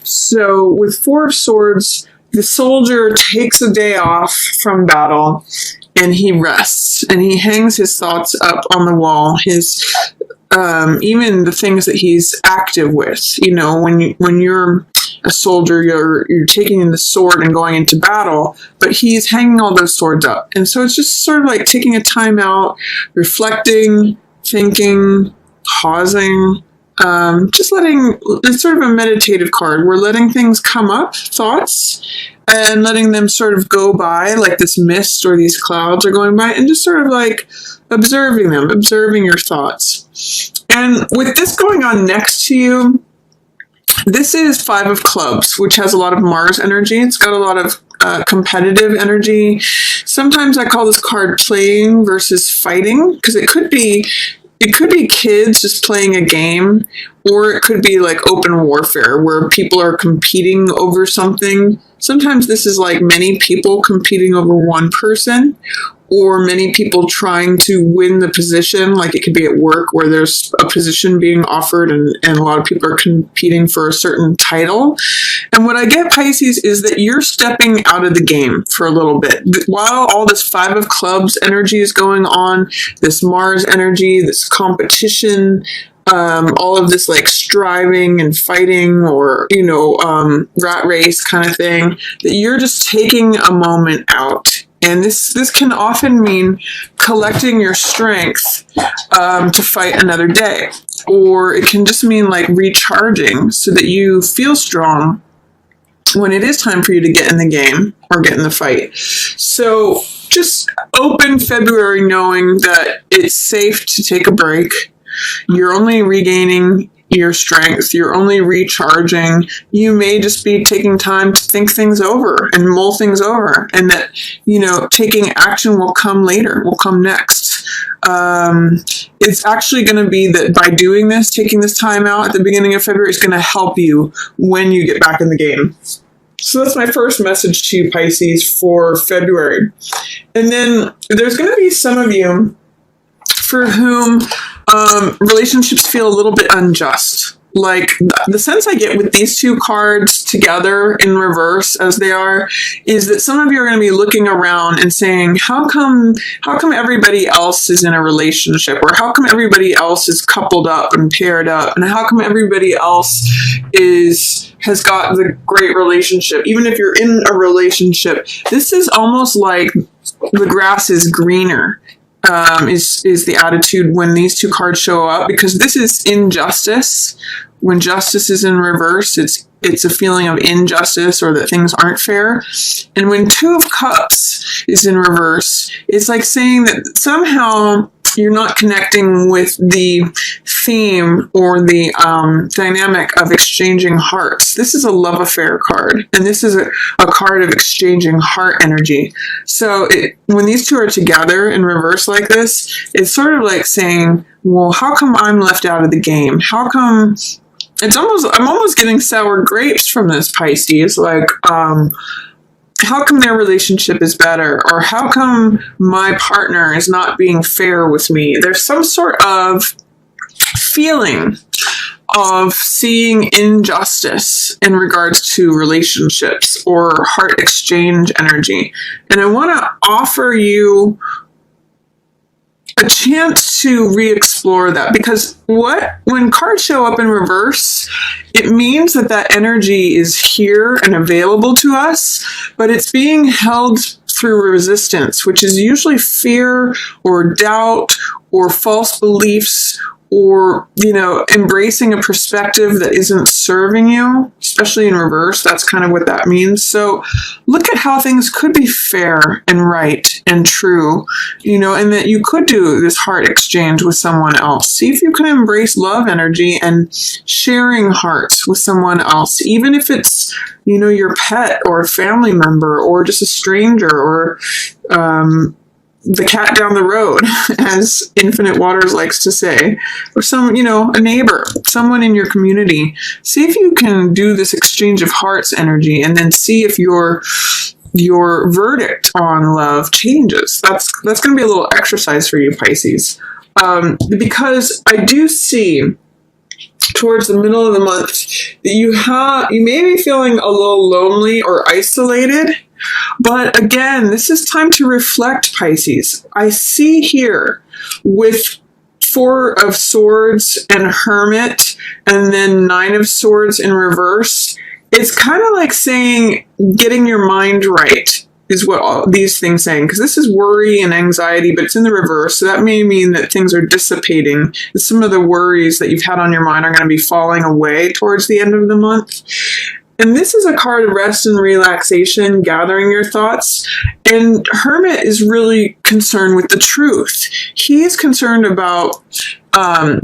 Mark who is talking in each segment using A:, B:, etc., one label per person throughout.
A: So with Four of Swords, the soldier takes a day off from battle and he rests and he hangs his thoughts up on the wall. His even the things that he's active with. You know, when you're a soldier, you're taking the sword and going into battle, but he's hanging all those swords up. And so it's just sort of like taking a time out, reflecting, thinking, pausing, just letting, it's sort of a meditative card. We're letting things come up, thoughts, and letting them sort of go by, like this mist or these clouds are going by, and just sort of like observing them, observing your thoughts. And with this going on next to you, this is Five of Clubs, which has a lot of Mars energy. It's got a lot of competitive energy. Sometimes I call this card playing versus fighting, because it could be kids just playing a game, or it could be like open warfare where people are competing over something. Sometimes this is like many people competing over one person, or many people trying to win the position. Like it could be at work where there's a position being offered and a lot of people are competing for a certain title. And what I get, Pisces, is that you're stepping out of the game for a little bit. While all this Five of Clubs energy is going on, this Mars energy, this competition, all of this like striving and fighting, or, you know, rat race kind of thing, that you're just taking a moment out. And this can often mean collecting your strength to fight another day. Or it can just mean like recharging so that you feel strong when it is time for you to get in the game or get in the fight. So just open February knowing that it's safe to take a break. You're only regaining your strength. You're only recharging. You may just be taking time to think things over and mull things over, and that, you know, taking action will come later, will come next. It's actually going to be that by doing this, taking this time out at the beginning of February, is going to help you when you get back in the game. So that's my first message to you, Pisces, for February. And then there's going to be some of you for whom relationships feel a little bit unjust. Like the sense I get with these two cards together in reverse as they are, is that some of you are going to be looking around and saying, how come everybody else is in a relationship? Or how come everybody else is coupled up and paired up? And how come everybody else has got the great relationship? Even if you're in a relationship, this is almost like the grass is greener. Is the attitude when these two cards show up, because this is injustice. When justice is in reverse, it's a feeling of injustice or that things aren't fair. And when Two of Cups is in reverse, it's like saying that somehow you're not connecting with the theme or the dynamic of exchanging hearts. This is a love affair card, and this is a card of exchanging heart energy. So when these two are together in reverse like this, it's sort of like saying, well, how come I'm left out of the game? How come I'm almost getting sour grapes from this, Pisces. Like, how come their relationship is better? Or how come my partner is not being fair with me? There's some sort of feeling of seeing injustice in regards to relationships or heart exchange energy. And I want to offer you a chance to re-explore that, because when cards show up in reverse, it means that energy is here and available to us, but it's being held through resistance, which is usually fear or doubt or false beliefs, or, you know, embracing a perspective that isn't serving you, especially in reverse. That's kind of what that means. So look at how things could be fair and right and true, you know, and that you could do this heart exchange with someone else. See if you can embrace love energy and sharing hearts with someone else, even if it's, you know, your pet or a family member or just a stranger or, the cat down the road, as Infinite Waters likes to say, or some, you know, a neighbor, someone in your community. See if you can do this exchange of hearts energy, and then see if your verdict on love changes. That's going to be a little exercise for you, Pisces, because I do see towards the middle of the month that you may be feeling a little lonely or isolated. But again, this is time to reflect, Pisces. I see here with Four of Swords and Hermit, and then Nine of Swords in reverse. It's kind of like saying getting your mind right is what all these things saying, because this is worry and anxiety, but it's in the reverse. So that may mean that things are dissipating. Some of the worries that you've had on your mind are going to be falling away towards the end of the month. And this is a card of rest and relaxation, gathering your thoughts. And Hermit is really concerned with the truth. He is concerned about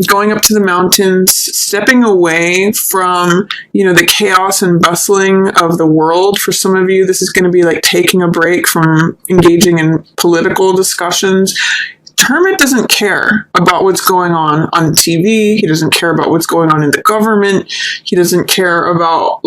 A: going up to the mountains, stepping away from, the chaos and bustling of the world. For some of you, this is going to be like taking a break from engaging in political discussions. Hermit doesn't care about what's going on TV. He doesn't care about what's going on in the government. He doesn't care about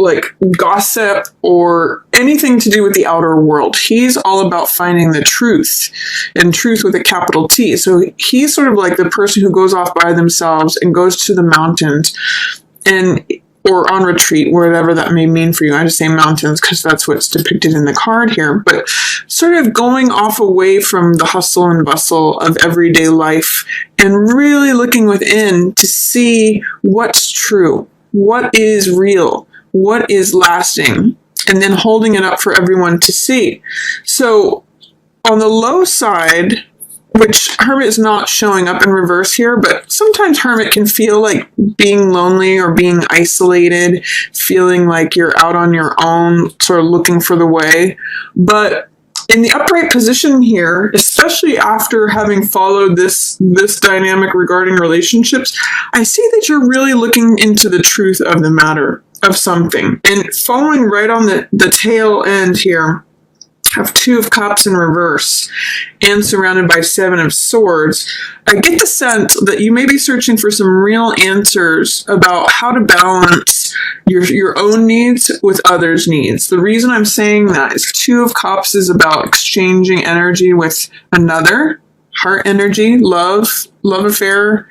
A: gossip or anything to do with the outer world. He's all about finding the truth, and truth with a capital T. So he's sort of like the person who goes off by themselves and goes to the mountains or on retreat, whatever that may mean for you. I just say mountains because that's what's depicted in the card here. But sort of going off away from the hustle and bustle of everyday life and really looking within to see what's true, what is real, what is lasting, and then holding it up for everyone to see. So on the low side, which Hermit is not showing up in reverse here, but sometimes Hermit can feel like being lonely or being isolated, feeling like you're out on your own, sort of looking for the way. But in the upright position here, especially after having followed this dynamic regarding relationships, I see that you're really looking into the truth of the matter of something. And following right on the tail end here, have Two of Cups in reverse and surrounded by Seven of Swords, I get the sense that you may be searching for some real answers about how to balance your own needs with others' needs. The reason I'm saying that is Two of Cups is about exchanging energy with another, heart energy, love affair,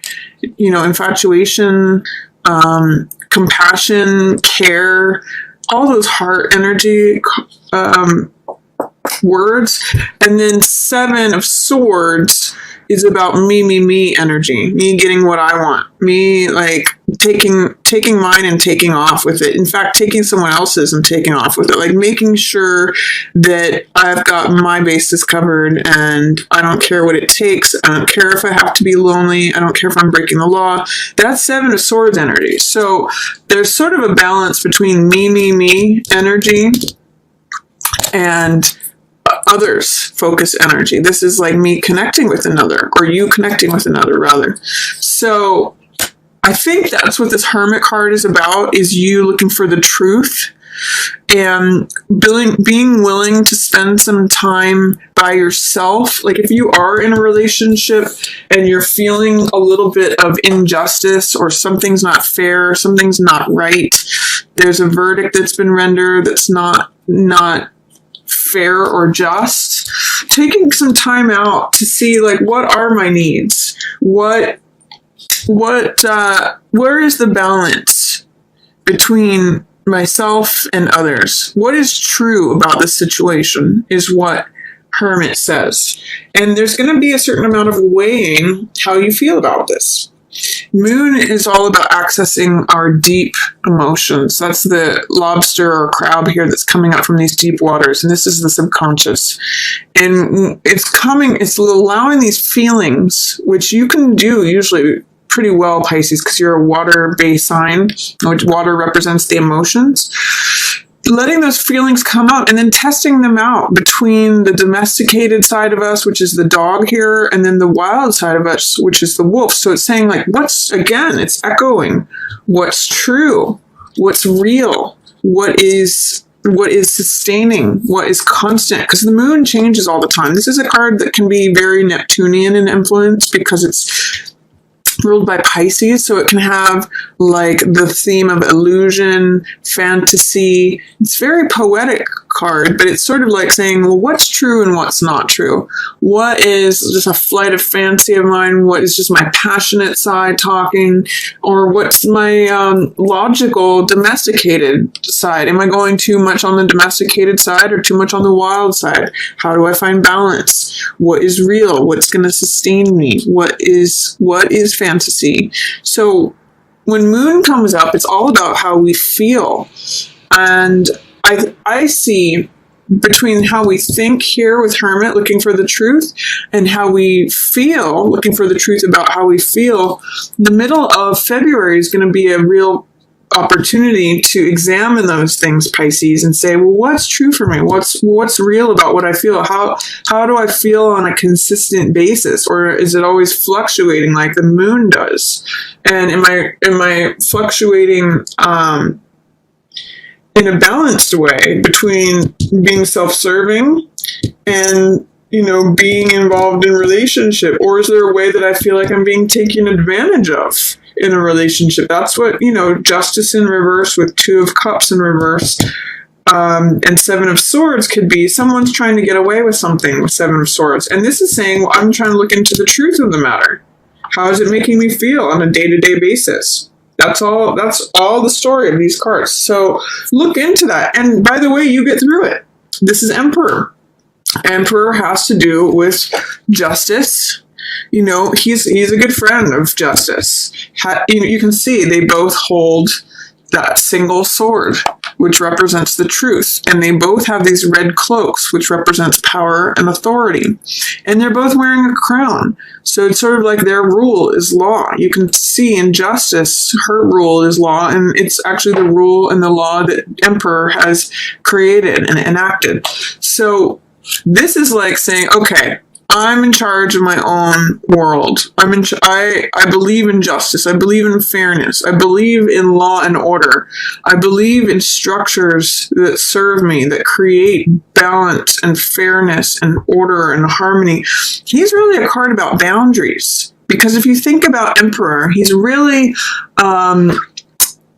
A: infatuation, compassion, care, all those heart energy words. And then Seven of Swords is about me energy, me getting what I want, me taking mine and taking off with it. In fact, taking someone else's and taking off with it, making sure that I've got my bases covered and I don't care what it takes. I don't care if I have to be lonely. I don't care if I'm breaking the law. That's Seven of Swords energy. So there's sort of a balance between me energy and others focus energy. This is like me connecting with another, or you connecting with another rather. So I think that's what this Hermit card is about, is you looking for the truth and being willing to spend some time by yourself. If you are in a relationship and you're feeling a little bit of injustice or something's not fair, something's not right, there's a verdict that's been rendered that's not fair or just, taking some time out to see what are my needs, where is the balance between myself and others, what is true about the situation is what Hermit says. And there's going to be a certain amount of weighing how you feel about this. Moon is all about accessing our deep emotions. That's the lobster or crab here that's coming up from these deep waters. And this is the subconscious. And it's allowing these feelings, which you can do usually pretty well, Pisces, because you're a water-based sign, which water represents the emotions. Letting those feelings come up and then testing them out between the domesticated side of us, which is the dog here, and then the wild side of us, which is the wolf. So it's saying it's echoing what's true, what's real, what is sustaining, what is constant, because the moon changes all the time. This is a card that can be very Neptunian in influence because ruled by Pisces, so it can have like the theme of illusion, fantasy. It's very poetic card, but it's sort of like saying, well, what's true and what's not true? What is just a flight of fancy of mine? What is just my passionate side talking? Or what's my logical, domesticated side? Am I going too much on the domesticated side or too much on the wild side? How do I find balance? What is real? What's going to sustain me? What is fantasy? So when moon comes up, it's all about how we feel. And I see between how we think here with Hermit, looking for the truth, and how we feel, looking for the truth about how we feel, the middle of February is going to be a real opportunity to examine those things, Pisces, and say, well, what's true for me? What's real about what I feel? How do I feel on a consistent basis? Or is it always fluctuating like the moon does? And am I fluctuating in a balanced way between being self-serving and, being involved in relationship? Or is there a way that I feel like I'm being taken advantage of in a relationship? That's what, Justice in reverse with Two of Cups in reverse, and Seven of Swords could be someone's trying to get away with something with Seven of Swords. And this is saying, well, I'm trying to look into the truth of the matter. How is it making me feel on a day-to-day basis? That's all the story of these cards. So look into that. And by the way, you get through it. This is Emperor. Emperor has to do with justice. He's a good friend of justice. You can see they both hold that single sword, which represents the truth. And they both have these red cloaks, which represents power and authority. And they're both wearing a crown. So it's sort of like their rule is law. You can see in justice, her rule is law, and it's actually the rule and the law that Emperor has created and enacted. So this is like saying, okay, I'm in charge of my own world. I believe in justice. I believe in fairness. I believe in law and order. I believe in structures that serve me, that create balance and fairness and order and harmony. He's really a card about boundaries. Because if you think about Emperor, he's really...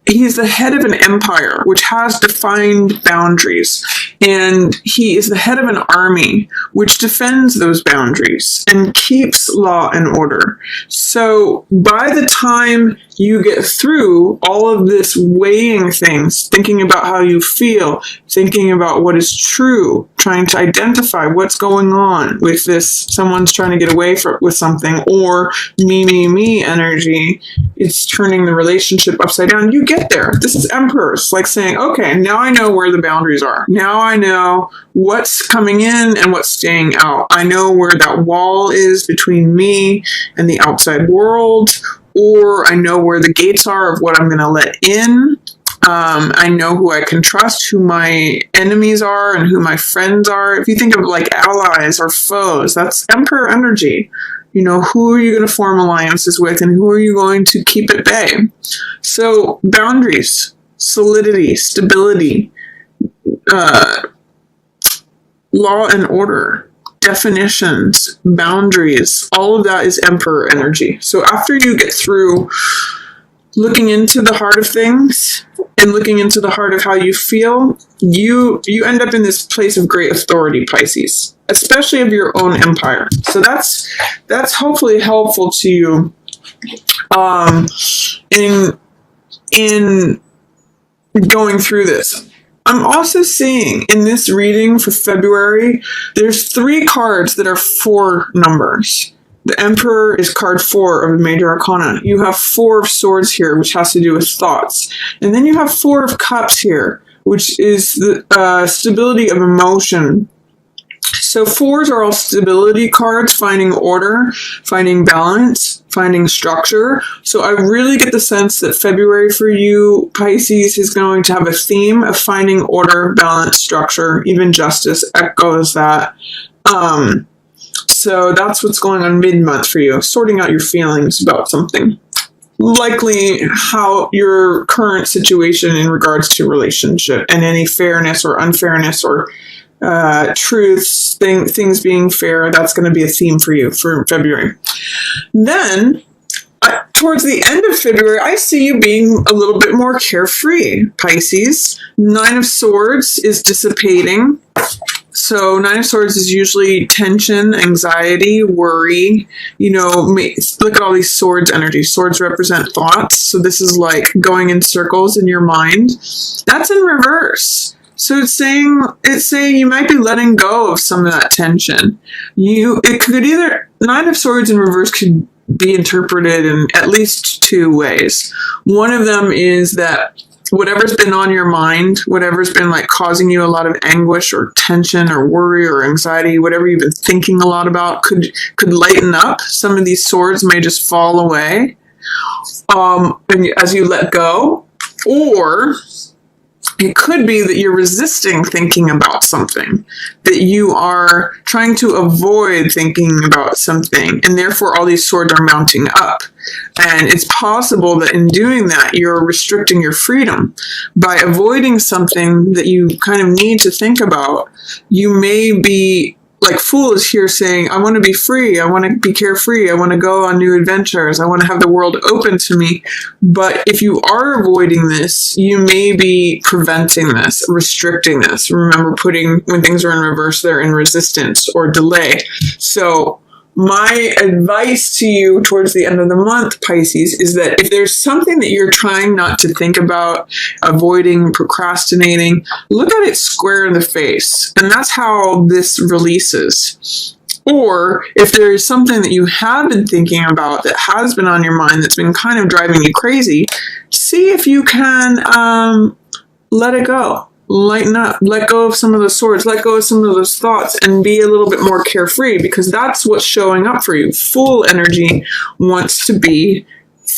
A: he's the head of an empire, which has defined boundaries. And he is the head of an army, which defends those boundaries and keeps law and order. So by the time you get through all of this weighing things, thinking about how you feel, thinking about what is true, trying to identify what's going on with this, someone's trying to get away with something, or me energy, it's turning the relationship upside down. You get there. This is Emperors, like saying, okay, now I know where the boundaries are. Now I know what's coming in and what's staying out. I know where that wall is between me and the outside world, or I know where the gates are of what I'm going to let in. I know who I can trust, who my enemies are, and who my friends are. If you think of like allies or foes, that's Emperor energy. Who are you going to form alliances with, and who are you going to keep at bay? So boundaries, solidity, stability, law and order, definitions, boundaries, all of that is Emperor energy. So after you get through looking into the heart of things and looking into the heart of how you feel, you end up in this place of great authority, Pisces, especially of your own empire. So that's hopefully helpful to you in going through this. I'm also seeing in this reading for February, there's 3 cards that are 4 numbers. The Emperor is card 4 of the Major Arcana. You have 4 of Swords here, which has to do with thoughts. And then you have 4 of Cups here, which is the stability of emotion. So 4s are all stability cards, finding order, finding balance, finding structure. So I really get the sense that February for you, Pisces, is going to have a theme of finding order, balance, structure. Even justice echoes that. So that's what's going on mid-month for you, sorting out your feelings about something. Likely how your current situation in regards to relationship and any fairness or unfairness or truths, things being fair, that's going to be a theme for you for February. Then, towards the end of February, I see you being a little bit more carefree, Pisces. Nine of Swords is dissipating. So Nine of Swords is usually tension, anxiety, worry. You know, look at all these swords energy. Swords represent thoughts. So this is like going in circles in your mind. That's in reverse. So it's saying you might be letting go of some of that tension. It could either, Nine of Swords in reverse could be interpreted in at least two ways. One of them is that whatever's been on your mind, whatever's been like causing you a lot of anguish or tension or worry or anxiety, whatever you've been thinking a lot about could lighten up. Some of these swords may just fall away and as you let go. Or it could be that you're resisting thinking about something, that you are trying to avoid thinking about something, and therefore all these swords are mounting up. And it's possible that in doing that, you're restricting your freedom. By avoiding something that you kind of need to think about, you may be, like Fool is here saying, I want to be free, I want to be carefree, I want to go on new adventures, I want to have the world open to me. But if you are avoiding this, you may be preventing this, restricting this. Remember, when things are in reverse, they're in resistance or delay. So my advice to you towards the end of the month, Pisces, is that if there's something that you're trying not to think about, avoiding, procrastinating, look at it square in the face. And that's how this releases. Or if there is something that you have been thinking about that has been on your mind that's been kind of driving you crazy, see if you can let it go. Lighten up, let go of some of the swords, let go of some of those thoughts, and be a little bit more carefree, because that's what's showing up for you. Fool energy wants to be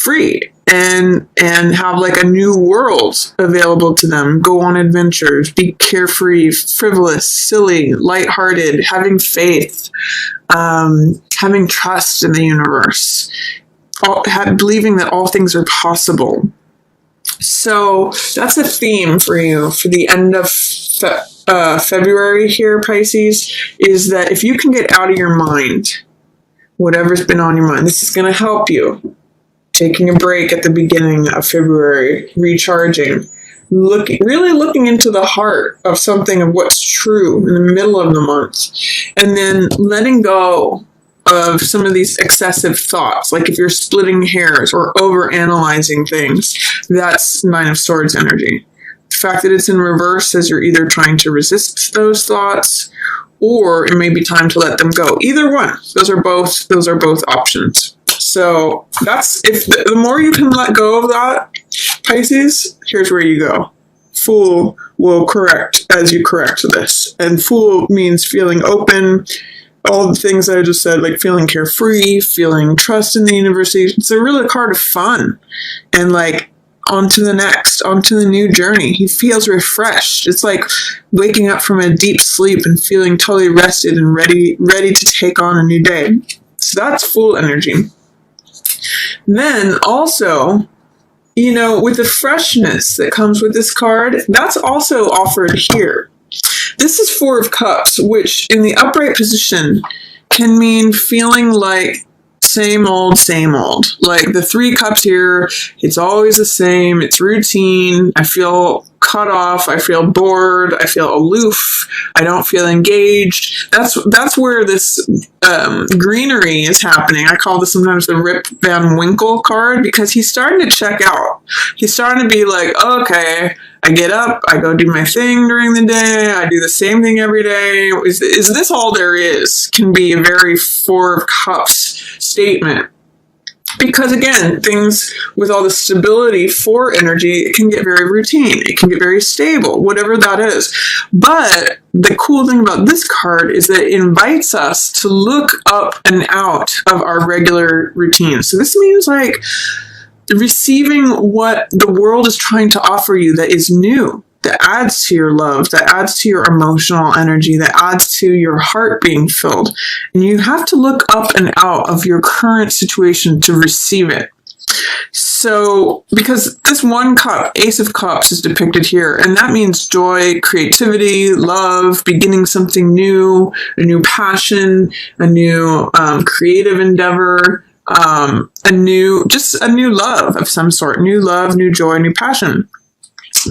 A: free and have like a new world available to them. Go on adventures, be carefree, frivolous, silly, lighthearted, having faith, having trust in the universe, believing that all things are possible. So that's a theme for you for the end of February here, Pisces, is that if you can get out of your mind whatever's been on your mind, this is going to help you. Taking a break at the beginning of February, recharging, really looking into the heart of something of what's true in the middle of the month, and then letting go of some of these excessive thoughts. Like if you're splitting hairs or over-analyzing things, that's Nine of Swords energy. The fact that it's in reverse says you're either trying to resist those thoughts, or it may be time to let them go. Either one. Those are both options. So that's, if the more you can let go of that, Pisces, here's where you go. Fool will correct as you correct this. And Fool means feeling open, all the things that I just said, like feeling carefree, feeling trust in the universe. It's a really card of fun and like on to the new journey. He feels refreshed. It's like waking up from a deep sleep and feeling totally rested and ready to take on a new day. So that's Fool energy. Then also, you know, with the freshness that comes with this card, that's also offered here. This is Four of Cups, which in the upright position can mean feeling like same old. Like the Three Cups here, it's always the same, it's routine, I feel cut off, I feel bored, I feel aloof, I don't feel engaged. That's where this greenery is happening. I call this sometimes the Rip Van Winkle card, because he's starting to check out. He's starting to be like, okay, I get up, I go do my thing during the day, I do the same thing every day. Is this all there is? Can be a very Four of Cups statement. Because again, things with all the stability for energy, it can get very routine. It can get very stable, whatever that is. But the cool thing about this card is that it invites us to look up and out of our regular routine. So this means like receiving what the world is trying to offer you that is new, that adds to your love, that adds to your emotional energy, that adds to your heart being filled. And you have to look up and out of your current situation to receive it. So, because this one cup, Ace of Cups, is depicted here, and that means joy, creativity, love, beginning something new, a new passion, a new creative endeavor, a new love of some sort, new love, new joy, new passion.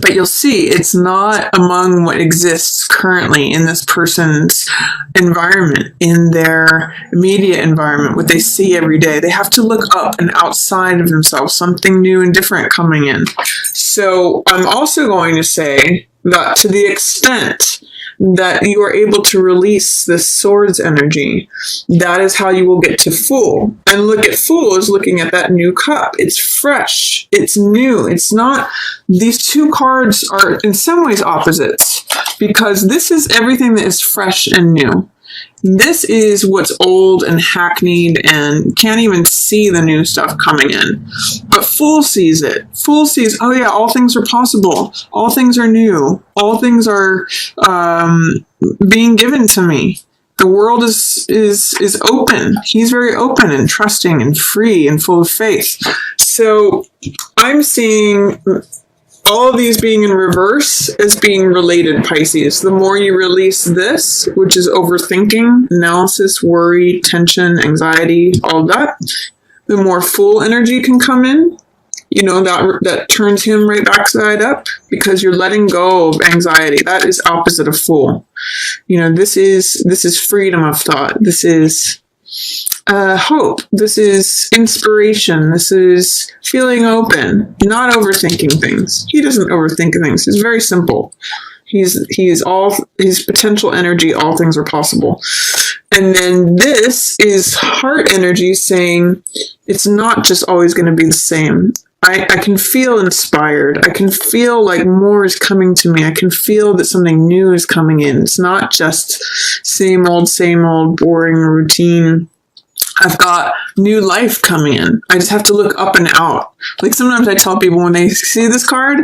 A: But you'll see it's not among what exists currently in this person's environment, in their immediate environment, what they see every day. They have to look up and outside of themselves, something new and different coming in. So I'm also going to say that to the extent that you are able to release this swords energy, that is how you will get to Fool. And look at Fool is looking at that new cup. It's fresh. It's new. It's not, these two cards are in some ways opposites, because this is everything that is fresh and new. This is what's old and hackneyed and can't even see the new stuff coming in. But Fool sees it. Fool sees, oh yeah, all things are possible. All things are new. All things are being given to me. The world is open. He's very open and trusting and free and full of faith. So I'm seeing all of these being in reverse as being related, Pisces. The more you release this, which is overthinking, analysis, worry, tension, anxiety, all of that, the more Fool energy can come in. You know, that turns him right backside up, because you're letting go of anxiety. That is opposite of Fool. You know, this is freedom of thought. This is hope. This is inspiration. This is feeling open, not overthinking things. He doesn't overthink things. It's very simple. He's all his potential energy. All things are possible. And then this is heart energy saying it's not just always going to be the same. I can feel inspired. I can feel like more is coming to me. I can feel that something new is coming in. It's not just same old, boring routine. I've got new life coming in. I just have to look up and out. Like sometimes I tell people when they see this card,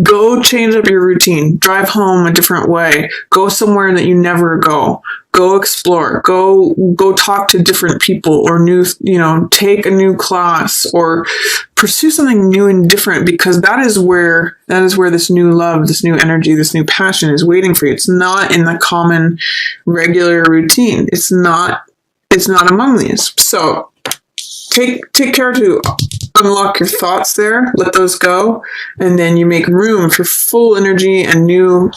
A: go change up your routine. Drive home a different way. Go somewhere that you never go. Go explore. Go talk to different people, or take a new class, or pursue something new and different, because that is where this new love, this new energy, this new passion is waiting for you. It's not in the common regular routine. It's not among these. So take care to unlock your thoughts there, let those go, and then you make room for Full energy and new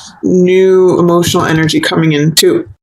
A: emotional energy coming in too.